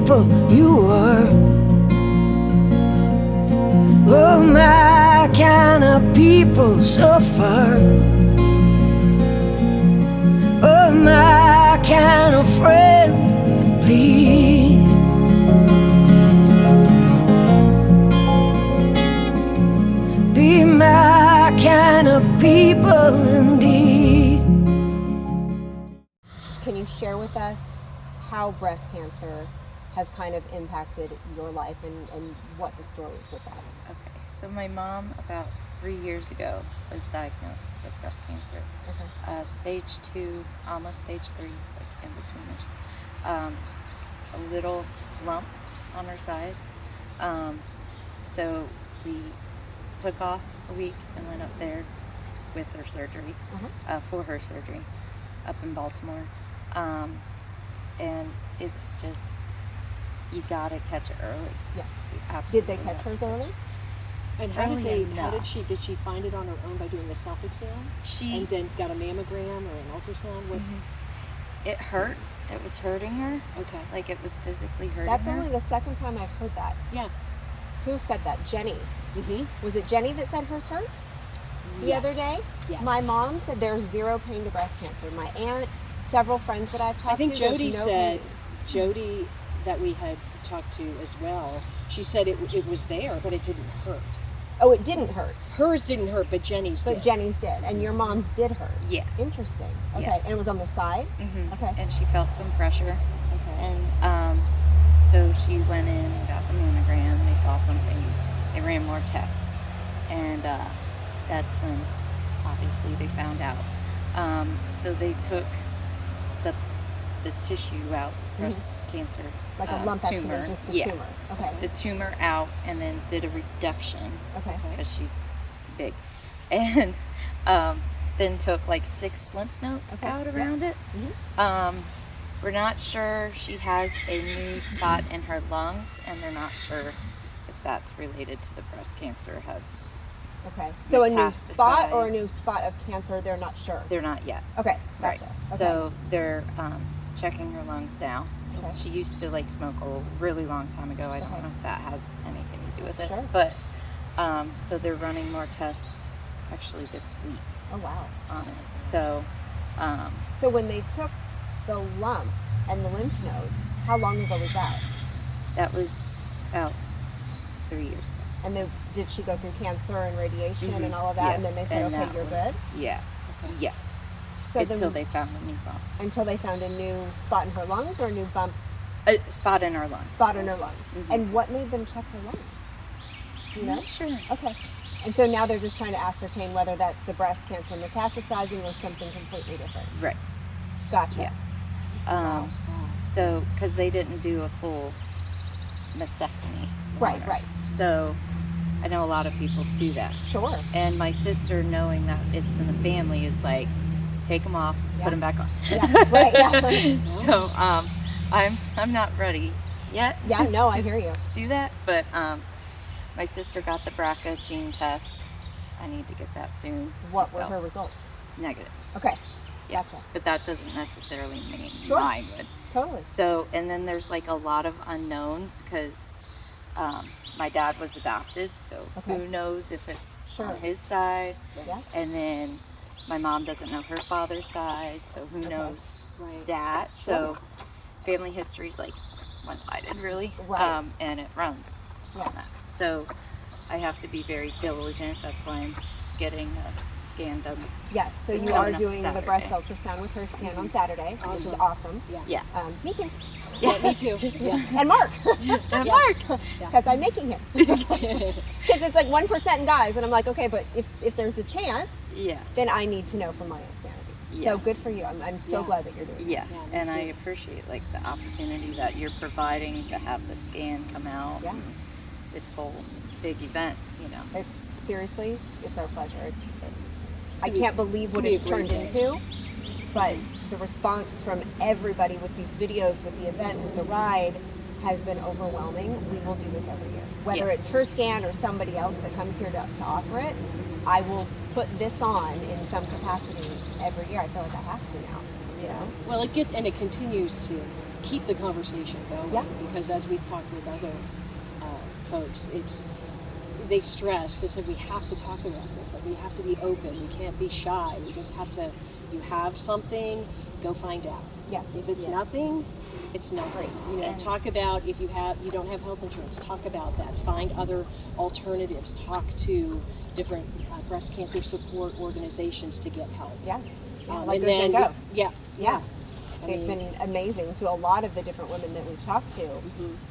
people you were. Oh, my kind of people suffer. Oh, my kind of friend, please. Be my kind of people indeed. Can you share with us how breast cancer has kind of impacted your life and what the story is with that? Okay, so my mom about 3 years ago was diagnosed with breast cancer. Okay. Stage 2, almost stage 3, like in between. A little lump on her side. So we took off a week and went up there with her surgery, for her surgery, up in Baltimore. And it's just, you gotta catch it early. Yeah. You Did absolutely they catch hers early? And how Early did enough. did she find it on her own by doing a self-exam? And then got a mammogram or an ultrasound? What? It hurt. It was hurting her. Okay. Like it was physically hurting That's her. only the second time I've heard that. Yeah. Who said that? Jenny. Mm-hmm. Was it Jenny that said hers hurt the other day? Yes. My mom said there's zero pain to breast cancer. My aunt, several friends that I've talked to. I think there's Jody no said, pain. Jody that we had talked to as well, she said it was there, but it didn't hurt. Oh, it didn't hurt. Hers didn't hurt, but Jenny's But did. Jenny's did, and your mom's did hurt. Yeah. Interesting. Okay, Yeah. and it was on the side? Okay. And she felt some pressure. Okay. And so she went in and got the mammogram. They saw something. They ran more tests. And that's when, obviously, they found out. So they took the tissue out, breast cancer Like a lumpectomy, tumor. just the Yeah. tumor. Okay. The tumor out, and then did a reduction Okay. because she's big. And then took like 6 lymph nodes Okay, out yeah. around it. We're not sure. She has a new spot in her lungs, and they're not sure if that's related to the breast cancer. Has Okay. So a new spot or a metastasized. new spot of cancer, they're not sure. They're not yet. Okay. Right. Gotcha. Okay. So they're checking her lungs now. Okay. She used to like smoke a really long time ago. I don't Okay. know if that has anything to do with it. Sure. But so they're running more tests actually this week Oh, wow. on it. So So when they took the lump and the lymph nodes, how long ago was that? that was about 3 years ago. And then did she go through cancer and radiation Mhm. and all of that? And then they Yes, said, and okay, that you're was- good? Yeah. Yeah. So Until then, they found a new bump. until they found a new spot in her lungs or a new bump A spot in her lungs. spot in her lungs. Mhm. And what made them check her lungs? Do you know? Not sure. Okay. And so now they're just trying to ascertain whether that's the breast cancer metastasizing or something completely different. Right. Gotcha. Yeah. Wow. So, because they didn't do a full mastectomy. on Right, her. right. So, I know a lot of people do that. Sure. And my sister, knowing that it's in the family, is like, take them off, Yeah. put them back on. Yeah, right, yeah. So, I'm not ready yet. Yeah, to- no, I to hear you. do that, but my sister got the BRCA gene test. I need to get that soon. What were myself. her results? Negative. Okay. Yeah. Gotcha. But that doesn't necessarily mean Sure. mine would. Totally. So, and then there's like a lot of unknowns because my dad was adopted, so Okay. who knows if it's Sure. on his side. Yeah. And then my mom doesn't know her father's side, so who Okay. knows Right. that. So, family history's like one-sided, really, Right. and it runs Yeah. on that. So, I have to be very diligent. That's why I'm getting a scan done. Yes. So It's you are coming up doing the breast Saturday. ultrasound with her scan on Saturday, which is Awesome. awesome. Yeah. Yeah. Me too. Yeah, me too. Yeah. And Mark, And Mark. because I'm making him. Because it's like 1% in guys, and I'm like, okay, but if there's a chance, Yeah. then I need to know for my own sanity. Yeah. So good for you. I'm so Yeah. glad that you're doing it. Yeah, Yeah, me and I too. appreciate like the opportunity that you're providing to have the scan come out. Yeah. And this whole big event, you know. It's seriously, it's our pleasure. I be- can't believe what be a it's turned great day. into, but the response from everybody with these videos, with the event, with the ride, has been overwhelming. We will do this every year. Whether Yeah. it's her scan or somebody else that comes here to offer it, I will put this on in some capacity every year. I feel like I have to now, you know? Well, it continues to keep the conversation going. Yeah. Because as we've talked with other folks, they stressed. They said we have to talk about this. Like we have to be open. We can't be shy. We just have to. You have something, go find out. Yeah. If it's nothing, it's nothing. You know, And- talk about if you don't have health insurance. Talk about that. Find other alternatives. Talk to different breast cancer support organizations to get help. Yeah. And Like then Go. yeah. Yeah. I They've mean, been amazing to a lot of the different women that we've talked to,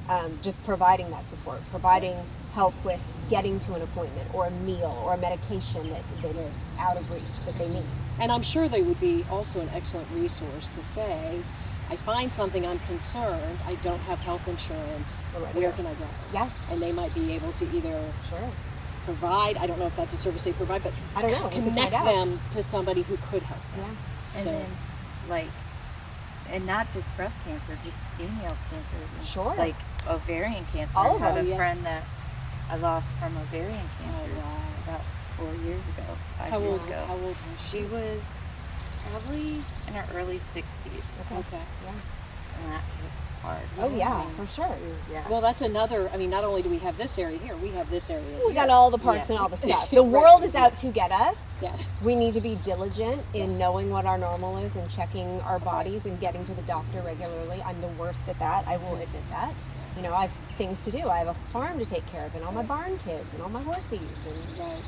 mhm. just providing that support, providing help with getting to an appointment or a meal or a medication that is out of reach that they need. And I'm sure they would be also an excellent resource to say, I find something, I'm concerned, I don't have health insurance, We're right where here. can I go? Yeah, And they might be able to either sure. provide, I don't know if that's a service they provide, but I don't know. We can connect find out. them to somebody who could help them. Yeah. And So- then, like, and not just breast cancer, just female cancers. And Sure. Like ovarian cancer. All I of had them, a yeah. friend that I lost from ovarian cancer Oh, wow. about 4 years ago, 5 How years old, ago. how old was She was probably in her early 60s. Okay. Yeah. And that hit hard. Oh yeah, Mm. for sure. Yeah. Well, that's another, I mean, not only do we have this area here, we have this area We here. got all the parts Yeah. and all the stuff. The world is out to get us. Yeah. We need to be diligent in Yes. knowing what our normal is and checking our bodies and getting to the doctor regularly. I'm the worst at that. I will admit that. You know, I have things to do. I have a farm to take care of and all my barn kids and all my horsies. And, Right.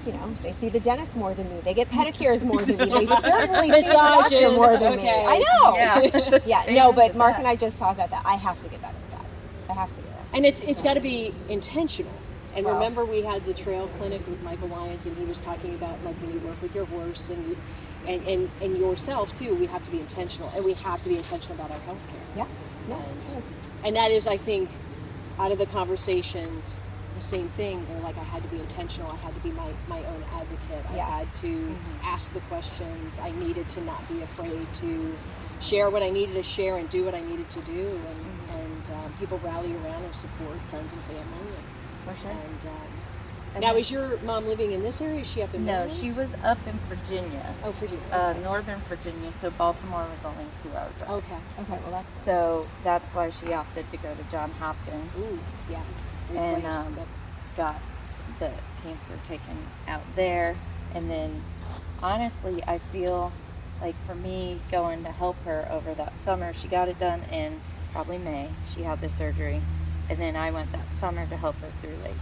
you know, they see the dentist more than me. They get pedicures more than me. They certainly see the doctor Massages, more than me. okay. I know. Yeah. Yeah, no, but Amen Mark to and I just talked about that. I have to get better at that. I have to do that. And it's got to be intentional. And Well- remember, we had the trail clinic with Michael Lyons, and he was talking about like when you work with your horse and and yourself too. We have to be intentional, and we have to be intentional about our health care. Yeah. No, And- it's true. And that is, I think, out of the conversations, the same thing. They're like, I had to be intentional. I had to be my own advocate. Yeah. I had to ask the questions. I needed to not be afraid to share what I needed to share and do what I needed to do. And people rally around and support friends and family. For sure. And now, is your mom living in this area? Is she up in No, Maryland? she was up in Virginia, Oh, Virginia. Northern Virginia, so Baltimore was only a 2-hour drive. Okay. Okay, well that's So that's why she opted to go to Johns Hopkins Ooh, yeah. and Replace the- got the cancer taken out there. And then, honestly, I feel like for me going to help her over that summer, she got it done in probably May. She had the surgery, and then I went that summer to help her through like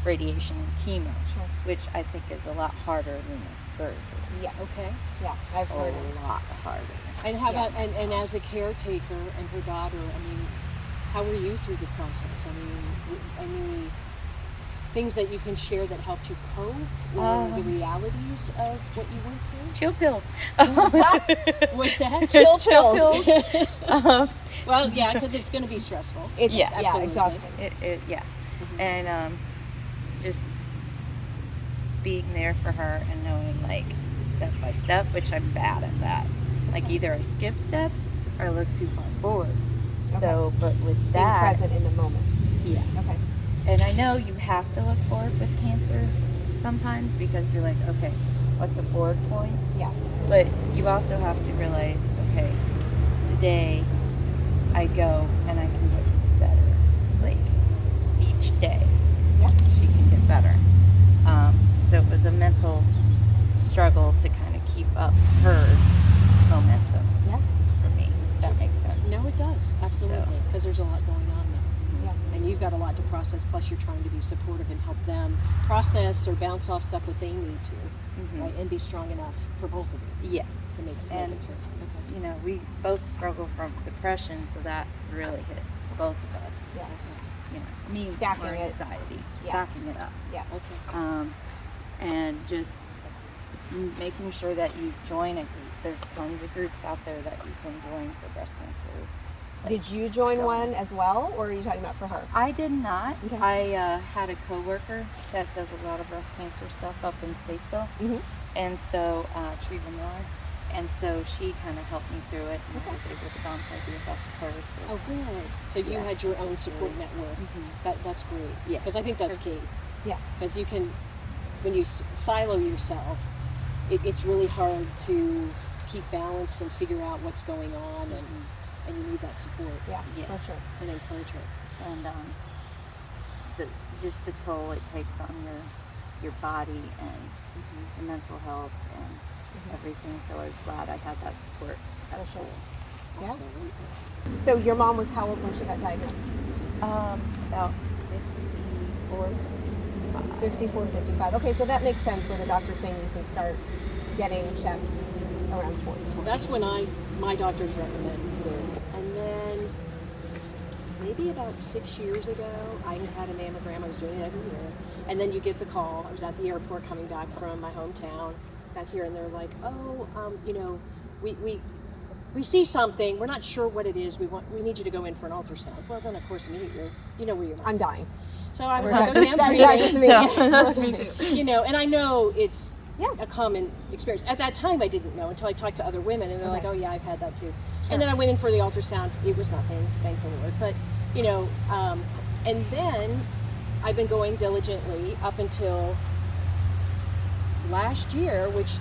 radiation and chemo, sure. which I think is a lot harder than the surgery. Yeah. Okay. Yeah. I've A heard it. lot harder. And how Yeah. about and as a caretaker and her daughter? I mean, how were you through the process? I mean, any things that you can share that helped you cope, or the realities of what you went through? Chill pills. What's that? Chill pills. Um, Well, yeah, because it's going to be stressful. It's Yeah, yeah, absolutely. exhausting. yeah. Mhm. And just being there for her and knowing like step by step, which I'm bad at that. Like either I skip steps or I look too far forward. So, but with Being that, present in the moment. yeah. Okay. And I know you have to look forward with cancer sometimes because you're like, okay, what's a forward point? Yeah. But you also have to realize, okay, today I go and I can get better. Like each day, Yeah. she can get better. So it was a mental struggle to kind of keep up her momentum. Yeah. For me, if that makes sense. No, it does. Absolutely. Because there's a lot going on there. Yeah. And you've got a lot to process, plus you're trying to be supportive and help them process or bounce off stuff that they need to, Mhm. right? And be strong enough for both of you Yeah. to make And- it through. Okay. You know, we both struggle from depression, so that really hit both of us. Yeah. You know, me Stacking more it. anxiety, Yeah. stacking it up, Yeah. Okay. and just making sure that you join a group. There's tons of groups out there that you can join for breast cancer. Did you join one as well, or are you talking about for her? I did not. Okay. I had a coworker that does a lot of breast cancer stuff up in Statesville, Mhm. and so Treva Miller, and so she kind of helped me through it, and I Okay. was able to bounce ideas off of her. So. Oh, good. So you Yeah, had your own that's support really- network. Mhm. That's great. Yeah. Because I think that's key. Yeah. Because you can, when you silo yourself, it's really hard to keep balanced and figure out what's going on. And and you need that support Yeah, Yeah. for sure. and encouragement. And just the toll it takes on your body and your mental health and everything. So I was glad I had that support at For sure. school. Yeah. Absolutely. So your mom was how old when she got diagnosed? About 54. 54, 55. Okay, so that makes sense where the doctor's saying you can start getting checked around 40. Well, that's when my doctors recommended it. And then maybe about 6 years ago, I had a mammogram. I was doing it every year. And then you get the call. I was at the airport coming back from my hometown back here, and they're like, oh, we see something. We're not sure what it is. We need you to go in for an ultrasound. Well, then, of course, immediately, you know where you're at. I'm dying. So I was We're like, just- okay, I'm that's breathing. just me. You know, and I know it's Yeah. a common experience. At that time, I didn't know until I talked to other women, and they're like, Okay. "Oh yeah, I've had that too." Sure. And then I went in for the ultrasound. It was nothing, thank the Lord. But you know, and then I've been going diligently up until last year, which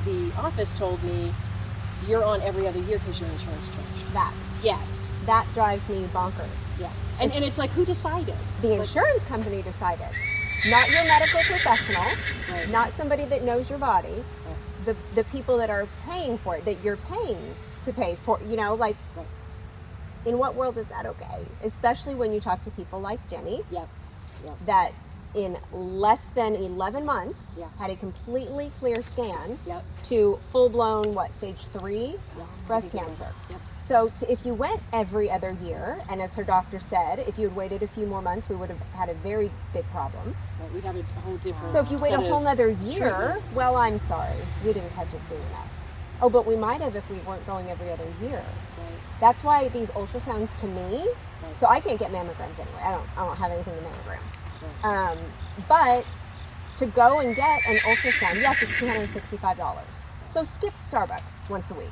the office told me you're on every other year because your insurance changed. That. Yes. That drives me bonkers. Yeah. And it's like, who decided? The Like, insurance company decided. Not your medical professional, Right. not somebody that knows your body, the people that are paying for it, that you're paying to pay for, you know, like, Right. in what world is that okay? Especially when you talk to people like Jenny, Yep. that in less than 11 months Yeah. had a completely clear scan Yep. to full-blown, stage 3 Yeah. breast I think it was. cancer. Yep. So if you went every other year, and as her doctor said, if you had waited a few more months, we would have had a very big problem. Right. We'd have a whole different. So if you wait a set whole of nother year, treatment. well, I'm sorry, we didn't catch it soon enough. Oh, but we might have if we weren't going every other year. Right. That's why these ultrasounds to me, Right. so I can't get mammograms anyway. I don't have anything to mammogram. Right. But to go and get an ultrasound, yes, it's $265. So skip Starbucks once a week.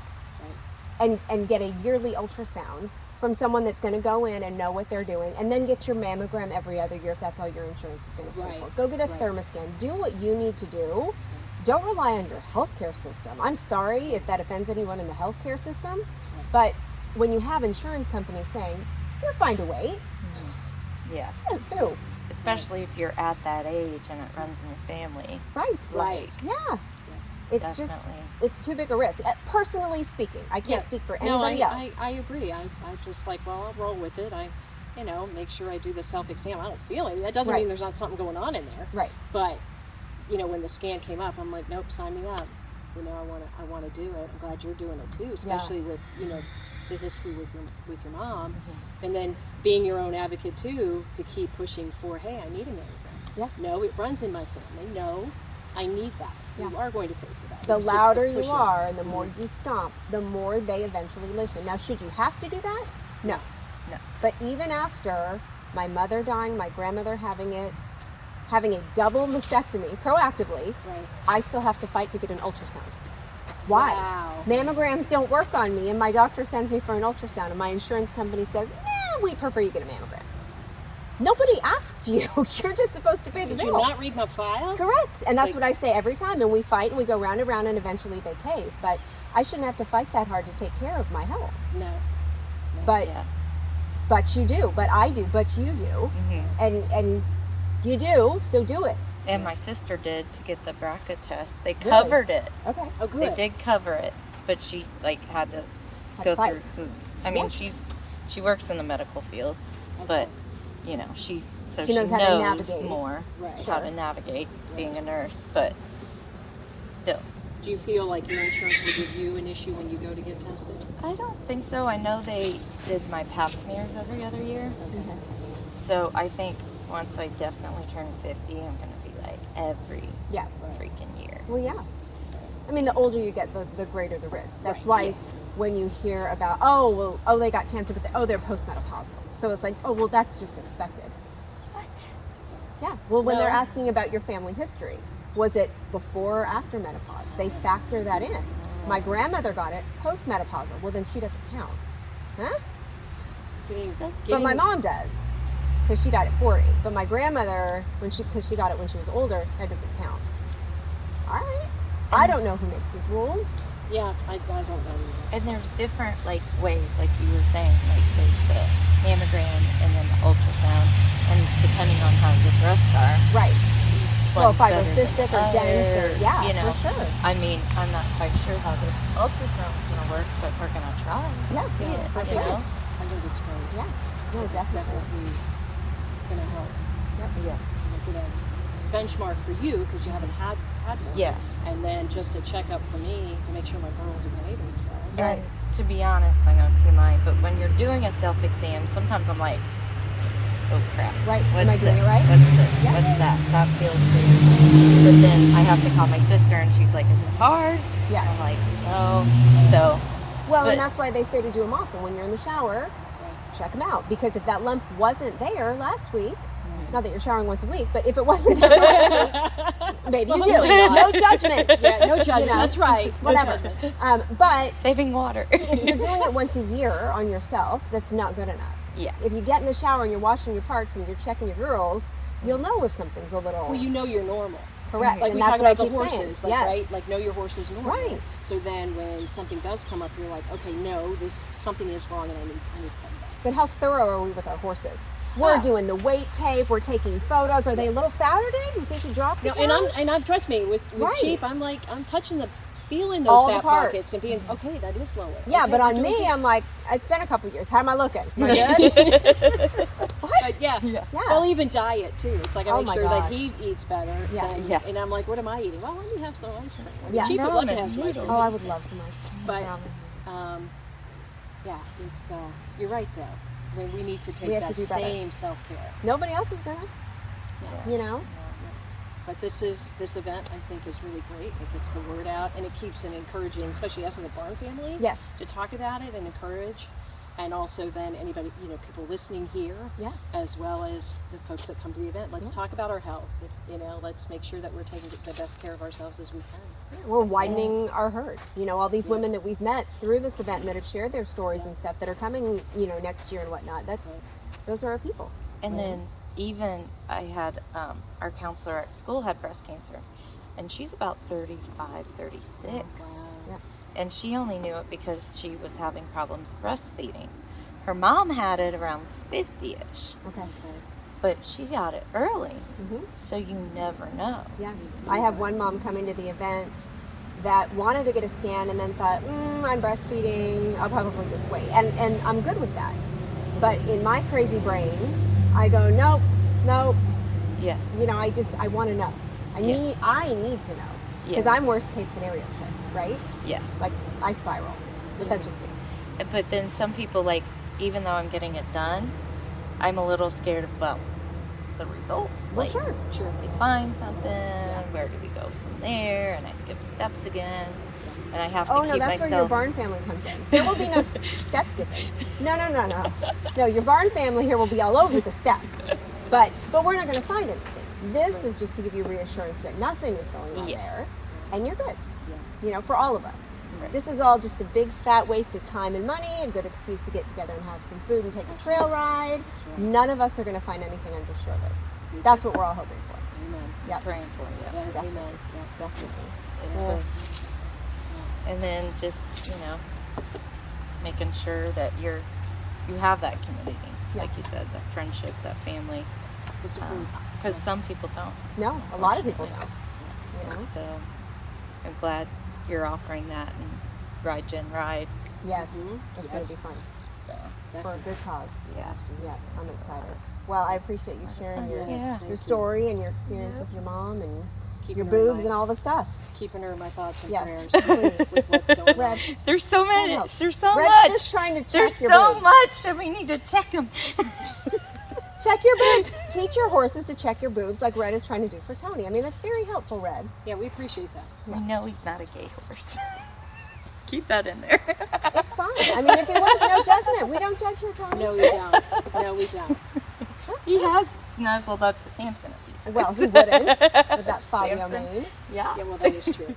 And get a yearly ultrasound from someone that's going to go in and know what they're doing, and then get your mammogram every other year if that's all your insurance is going to pay Right. for. Go get a Right. thermoscan. Do what you need to do. Don't rely on your healthcare system. I'm sorry if that offends anyone in the healthcare system, but when you have insurance companies saying, you're fine to wait, Yeah. says who? Especially if you're at that age and it runs in your family. Right. Right. Yeah. It's Definitely. just, it's too big a risk. Personally speaking, I can't Yeah. speak for No, anybody else. I agree. I just like, well, I'll roll with it. I, make sure I do the self-exam. I don't feel it. That doesn't Right. mean there's not something going on in there. Right. But, when the scan came up, I'm like, nope, sign me up. I want to do it. I'm glad you're doing it too, especially with, the history with your mom, and then being your own advocate too, to keep pushing for, hey, I need a mammogram. Yeah. No, it runs in my family. No, I need that. You Yeah. are going to pay for that. The It's just louder you pushing. are and the more you stomp, the more they eventually listen. Now, should you have to do that? No. No. But even after my mother dying, my grandmother having a double mastectomy proactively, Right. I still have to fight to get an ultrasound. Why? Wow. Mammograms don't work on me, and my doctor sends me for an ultrasound, and my insurance company says, we prefer you get a mammogram. Nobody asked you. You're just supposed to pay the Did bill. you not read my file? Correct. And that's Like- what I say every time. And we fight and we go round and round and eventually they cave. But I shouldn't have to fight that hard to take care of my health. No. But Yeah. but you do. But I do. But you do. And you do. So do it. And my sister did to get the BRCA test. They covered it. Okay. Oh, They good. did cover it, but she had to Had to go fight. through hoops. I mean, she works in the medical field, but she knows how to navigate. more Right. how to navigate being a nurse, but still. Do you feel like your insurance will give you an issue when you go to get tested? I don't think so. I know they did my pap smears every other year. Okay. So I think once I definitely turn 50, I'm going to be like every Yeah. freaking year. Well, yeah. I mean, the older you get, the greater the risk. That's Right, why yeah. when you hear about, they got cancer, but they're postmenopausal. So it's like, well, that's just expected. What? Yeah. Well, when No. they're asking about your family history, was it before or after menopause? They factor that in. My grandmother got it postmenopausal. Well, then she doesn't count. Huh? But my mom does, because she died at 40. But my grandmother, because she got it when she was older, that doesn't count. All right. I don't know who makes these rules. Yeah, I don't know either. And there's different like ways, like you were saying, like there's the mammogram and then the ultrasound, and depending on how your breasts are, Right. Well, one's better than fibrocystic or dense, or others, yeah, you know. for sure. I mean, I'm not quite sure how this ultrasound's gonna work, but we're gonna try. Yes, See it, I you think know? it's great. Yeah. No, It's definitely. going to help. Yeah. Make it a benchmark for you because you haven't had one. Yeah. And then just a checkup for me to make sure my girls are behaving themselves. And to be honest, I know TMI, but when you're doing a self-exam, sometimes I'm like, oh crap. Right. What's Am I doing this? it right? What's this? Yeah. What's that? That feels weird. But then I have to call my sister and she's like, is it hard? Yeah. I'm like, no. So, Well, but- and that's why they say to do them often when you're in the shower. Check them out, because if that lump wasn't there last week, not that you're showering once a week, but if it wasn't there, maybe you do. Hopefully not. No judgment. Yeah, no judgment. You know, That's right. No Whatever. judgment. But saving water. if you're doing it once a year on yourself, that's not good enough. Yeah. If you get in the shower and you're washing your parts and you're checking your girls, you'll know if something's a little Well, you know you're normal. correct. Like and we that's talk what I about keep the horses, saying. like, Yes. right? Like know your horse is normal. Right. So then when something does come up, you're like, okay, no, something is wrong, and I need to come back. But how thorough are we with our horses? We're doing the weight tape. We're taking photos. Are they a little fatter, Dave? You think you dropped No, it? and I'm trust me with Right. cheap, I'm like I'm touching feeling those All the fat parts. pockets and being okay. That is lower. Yeah, Okay, but we're on doing me, good. I'm like, it's been a couple years. How am I looking? Am I good? But yeah. Yeah. Well, even diet too. It's like I Oh make my sure God. that he eats better. Yeah. than- Yeah. And I'm like, what am I eating? Well, let me have some ice cream. I mean, Yeah. cheap would love to Ramen have some ice noodles. cream. Oh, I would love some ice cream. But Ramen. yeah, it's you're right though. When we need to take We have that to do better. same self care. Nobody else is gonna. Yeah. You know. But this event I think is really great. It gets the word out and it keeps it encouraging, especially us as a barn family. Yes. To talk about it and encourage, and also then anybody, people listening here, Yeah. as well as the folks that come to the event. Let's Yeah. talk about our health. Let's make sure that we're taking the best care of ourselves as we can. We're widening our herd. All these women that we've met through this event that have shared their stories and stuff that are coming, next year and whatnot. Those are our people. And then even I had our counselor at school had breast cancer, and she's about 35, 36. Yeah. And she only knew it because she was having problems breastfeeding. Her mom had it around 50-ish, Okay. but she got it early, Mhm. so you never know. Yeah. I have one mom coming to the event that wanted to get a scan and then thought, I'm breastfeeding, I'll probably just wait. And I'm good with that. But in my crazy brain, I go, nope. Yeah. I want to know. I need to know. Because Yeah. I'm worst case scenario chick, right? Yeah. Like, I spiral. But that's just me. But then some people, like, even though I'm getting it done, I'm a little scared of, the results. Well, Like, sure. they find something, where do we go from there? And I skip steps again. And I have to Oh, no, keep that's where your myself. barn family comes in. There will be no step skipping. No. No, your barn family here will be all over the steps. But we're not going to find anything. This is just to give you reassurance that nothing is going on Yeah. there. And you're good. For all of us. Right. This is all just a big fat waste of time and money, a good excuse to get together and have some food and take a trail ride. None of us are going to find anything, I'm just sure of it. That's what we're all hoping for. Amen. Yeah. Praying for you. Yeah, Definitely. amen. Yeah. Definitely. It's and then just, making sure that you have that community. Yeah. Like you said, that friendship, that family. Because some people don't. No, a lot of people don't. So I'm glad you're offering that and Ride Gen Ride. Yes, Mhm. it's Yeah. going to be fun So for a good cause. yeah. Yeah, I'm excited. Well, I appreciate you sharing your Yeah. your story and your experience with your mom and Keeping your her in boobs my- and all the stuff. Keeping her in my thoughts and Yes, prayers please. with what's going Red, on. There's so many. no. There's so Red's much. just trying to check There's your so boobs. much, and we need to check them. Check your boobs. Teach your horses to check your boobs like Red is trying to do for Toni. I mean, that's very helpful, Red. Yeah, we appreciate that. We know he's not a gay horse. Keep that in there. It's fine. I mean, if it was, no judgment. We don't judge your Toni. No, we don't. No, we don't. He has nuzzled up to Samson a few times. Well, he wouldn't with that Fabio Samson. mane. Yeah. Yeah, well, that is true.